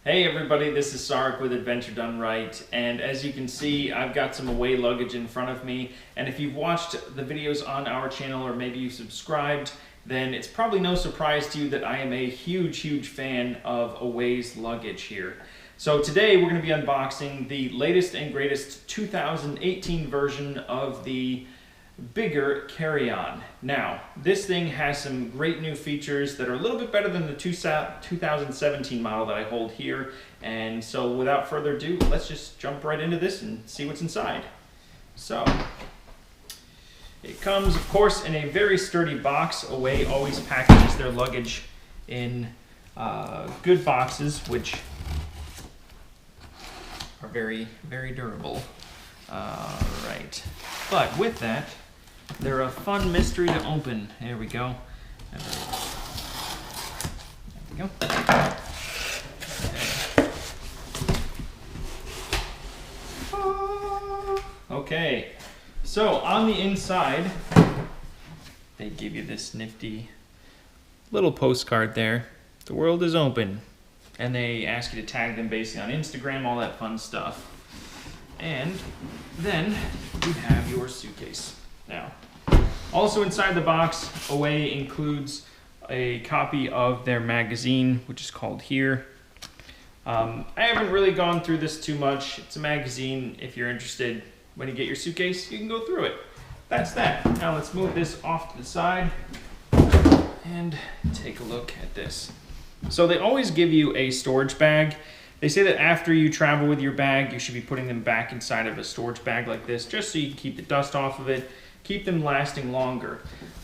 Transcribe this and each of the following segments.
Hey everybody, this is Sark with Adventure Done Right, and as you can see, I've got some away luggage in front of me, and if you've watched the videos on our channel or maybe you've subscribed, then it's probably no surprise to you that I am a huge fan of Away's luggage here. So today we're going to be unboxing the latest and greatest 2018 version of the bigger carry-on. Now, this thing has some great new features that are a little bit better than the 2017 model that I hold here. And so without further ado, let's just jump right into this and see what's inside. So, it comes, of course, in a very sturdy box. Away always packages their luggage in good boxes, which are very durable. Right. But with that, they're a fun mystery to open. There we go. There we go. Okay. So on the inside, they give you this nifty little postcard there. The world is open. And they ask you to tag them basically on Instagram, all that fun stuff. And then you have your suitcase. Now, also inside the box, Away includes a copy of their magazine, which is called Here. I haven't really gone through this too much. It's a magazine. If you're interested, when you get your suitcase, you can go through it. That's that. Now let's move this off to the side and take a look at this. So they always give you a storage bag. They say that after you travel with your bag, you should be putting them back inside of a storage bag like this, just so you can keep the dust off of it, keep them lasting longer.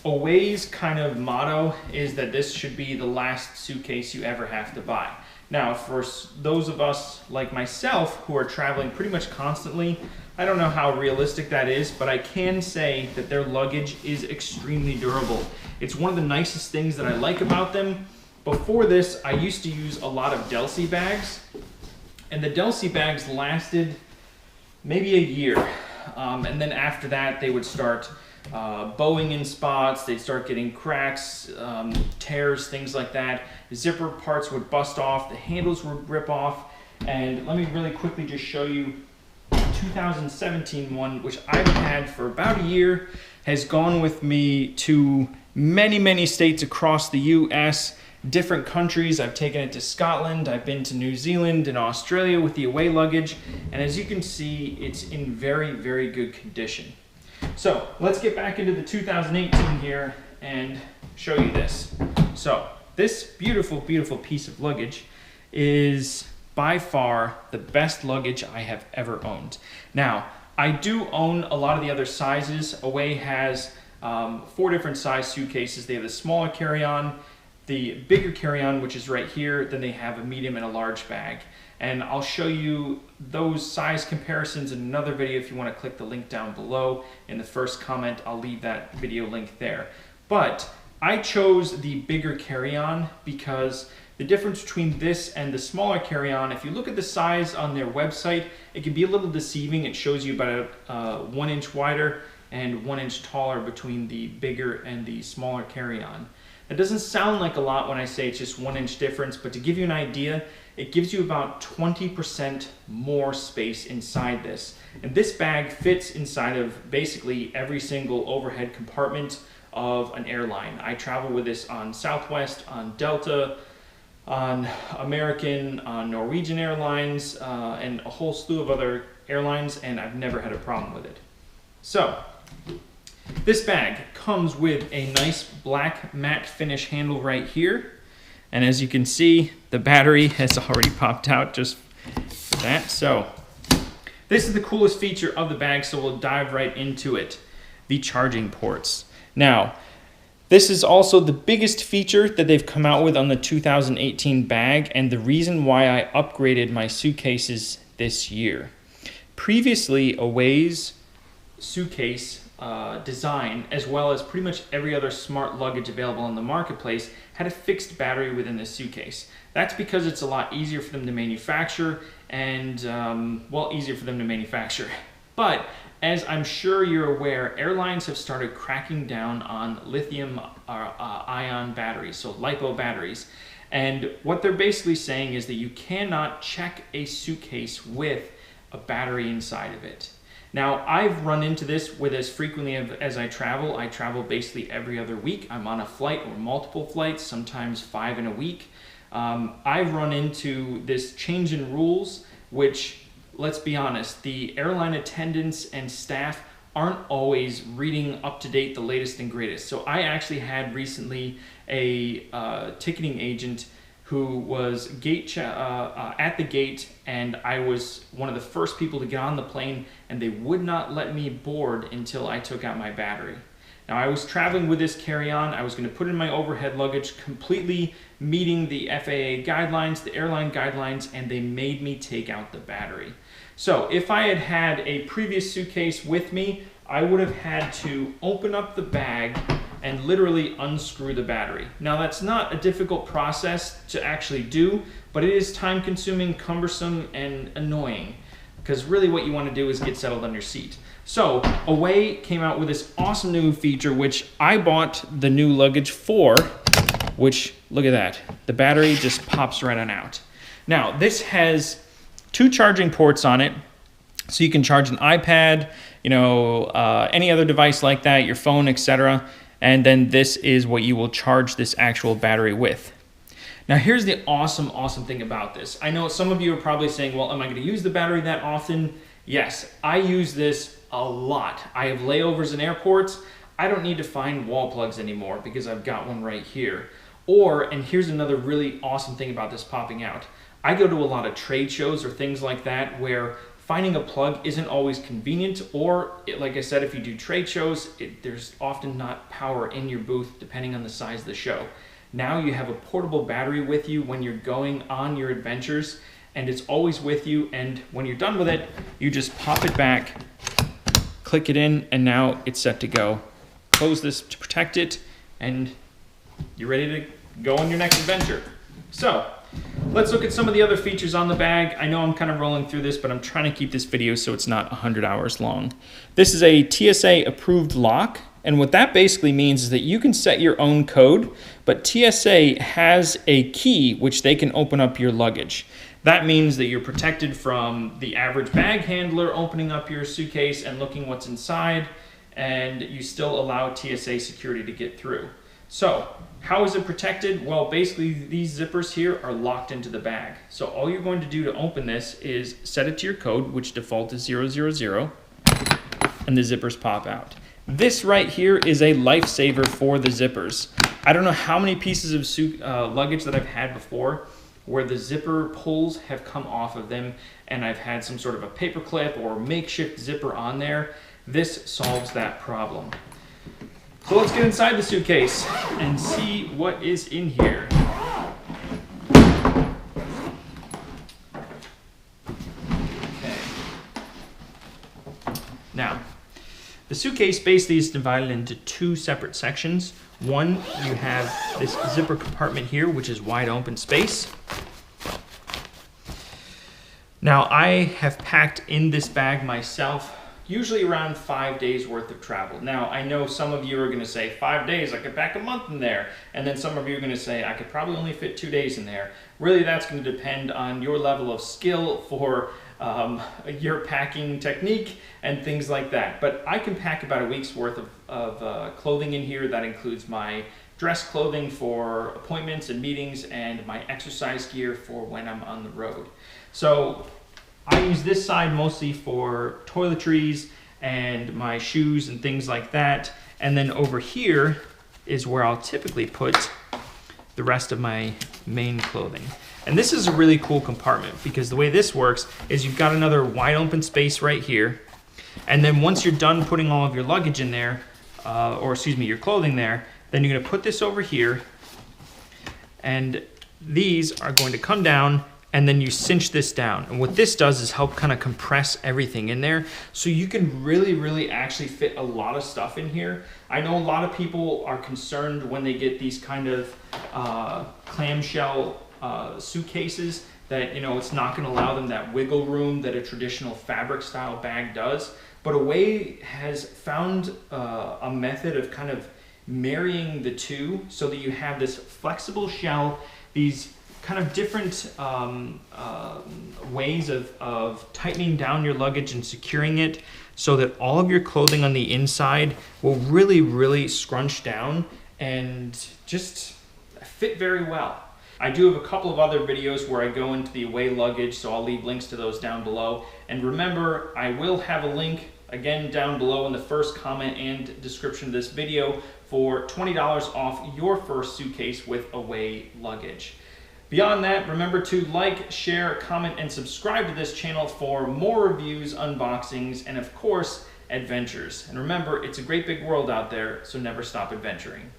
Away's kind of motto is that this should be the last suitcase you ever have to buy. Now, for those of us like myself who are traveling pretty much constantly, I don't know how realistic that is, but I can say that their luggage is extremely durable. It's one of the nicest things that I like about them. Before this, I used to use a lot of Delsey bags, and the Delsey bags lasted maybe a year. And then after that, they would start bowing in spots, they'd start getting cracks, tears, things like that. The zipper parts would bust off, the handles would rip off, and let me really quickly just show you the 2017 one, which I've had for about a year, has gone with me to many states across the US. Different countries. I've taken it to Scotland, I've been to New Zealand and Australia with the Away luggage, and as you can see, it's in very good condition. So let's get back into the 2018 here and show you this. So this beautiful piece of luggage is by far the best luggage I have ever owned. Now, I do own a lot of the other sizes. Away has 4 different size suitcases. They have the smaller carry-on, the bigger carry-on, which is right here, then they have a medium and a large bag. And I'll show you those size comparisons in another video if you want to click the link down below. In the first comment, I'll leave that video link there. But I chose the bigger carry-on because the difference between this and the smaller carry-on, if you look at the size on their website, it can be a little deceiving. It shows you about 1 inch wider and 1 inch taller between the bigger and the smaller carry-on. It doesn't sound like a lot when I say it's just 1 inch difference, but to give you an idea, it gives you about 20% more space inside this. And this bag fits inside of basically every single overhead compartment of an airline. I travel with this on Southwest, on Delta, on American, on Norwegian Airlines, and a whole slew of other airlines, and I've never had a problem with it. So, this bag comes with a nice black matte finish handle right here. And as you can see, the battery has already popped out just for that. So this is the coolest feature of the bag, so we'll dive right into it. The charging ports. Now, this is also the biggest feature that they've come out with on the 2018 bag, and the reason why I upgraded my suitcases this year. Previously, Away's suitcase design, as well as pretty much every other smart luggage available on the marketplace, had a fixed battery within the suitcase. That's because it's a lot easier for them to manufacture and, well, easier for them to manufacture. But as I'm sure you're aware, airlines have started cracking down on lithium ion batteries, so LiPo batteries. And what they're basically saying is that you cannot check a suitcase with a battery inside of it. Now, I've run into this with as frequently as I travel. I travel basically every other week. I'm on a flight or multiple flights, sometimes 5 in a week. I've run into this change in rules, which, let's be honest, the airline attendants and staff aren't always reading up to date the latest and greatest. So I actually had recently a ticketing agent who was at the gate, and I was one of the first people to get on the plane, and they would not let me board until I took out my battery. Now, I was traveling with this carry-on. I was going to put in my overhead luggage, completely meeting the FAA guidelines, the airline guidelines, and they made me take out the battery. So if I had had a previous suitcase with me, I would have had to open up the bag and literally unscrew the battery. Now, that's not a difficult process to actually do, but it is time-consuming, cumbersome, and annoying, because really what you want to do is get settled on your seat. So Away came out with this awesome new feature, which I bought the new luggage for, which, look at that, the battery just pops right on out. Now, this has 2 charging ports on it, so you can charge an iPad, any other device like that, your phone, etc. And then this is what you will charge this actual battery with. Now, here's the awesome thing about this. I know some of you are probably saying, well, am I going to use the battery that often? Yes, I use this a lot. I have layovers in airports. I don't need to find wall plugs anymore because I've got one right here. And here's another really awesome thing about this popping out. I go to a lot of trade shows or things like that where finding a plug isn't always convenient, or like I said, if you do trade shows, there's often not power in your booth depending on the size of the show. Now you have a portable battery with you when you're going on your adventures, and it's always with you, and when you're done with it, you just pop it back, click it in, and now it's set to go. Close this to protect it, and you're ready to go on your next adventure. So, let's look at some of the other features on the bag. I know I'm kind of rolling through this, but I'm trying to keep this video so it's not 100 hours long. This is a TSA approved lock, and what that basically means is that you can set your own code, but TSA has a key which they can open up your luggage. That means that you're protected from the average bag handler opening up your suitcase and looking what's inside, and you still allow TSA security to get through. So, how is it protected? Well, basically these zippers here are locked into the bag. So all you're going to do to open this is set it to your code, which default is 000, and the zippers pop out. This right here is a lifesaver for the zippers. I don't know how many pieces of luggage that I've had before where the zipper pulls have come off of them, and I've had some sort of a paper clip or makeshift zipper on there. This solves that problem. So let's get inside the suitcase and see what is in here. Okay. Now, the suitcase basically is divided into 2 separate sections. One, you have this zipper compartment here, which is wide open space. Now, I have packed in this bag myself usually around 5 days worth of travel. Now, I know some of you are going to say 5 days, I could pack a month in there. And then some of you are going to say, I could probably only fit 2 days in there. Really, that's going to depend on your level of skill for your packing technique and things like that. But I can pack about a week's worth of clothing in here. That includes my dress clothing for appointments and meetings and my exercise gear for when I'm on the road. So I use this side mostly for toiletries and my shoes and things like that. And then over here is where I'll typically put the rest of my main clothing. And this is a really cool compartment because the way this works is you've got another wide open space right here. And then once you're done putting all of your luggage in there, your clothing there, then you're gonna put this over here, and these are going to come down, and then you cinch this down. And what this does is help kind of compress everything in there, so you can really actually fit a lot of stuff in here. I know a lot of people are concerned when they get these kind of clamshell suitcases that, it's not going to allow them that wiggle room that a traditional fabric style bag does. But Away has found a method of kind of marrying the two so that you have this flexible shell these kind of different ways of tightening down your luggage and securing it so that all of your clothing on the inside will really scrunch down and just fit very well. I do have a couple of other videos where I go into the away luggage, so I'll leave links to those down below. And remember, I will have a link again down below in the first comment and description of this video for $20 off your first suitcase with away luggage. Beyond that, remember to like, share, comment, and subscribe to this channel for more reviews, unboxings, and of course, adventures. And remember, it's a great big world out there, so never stop adventuring.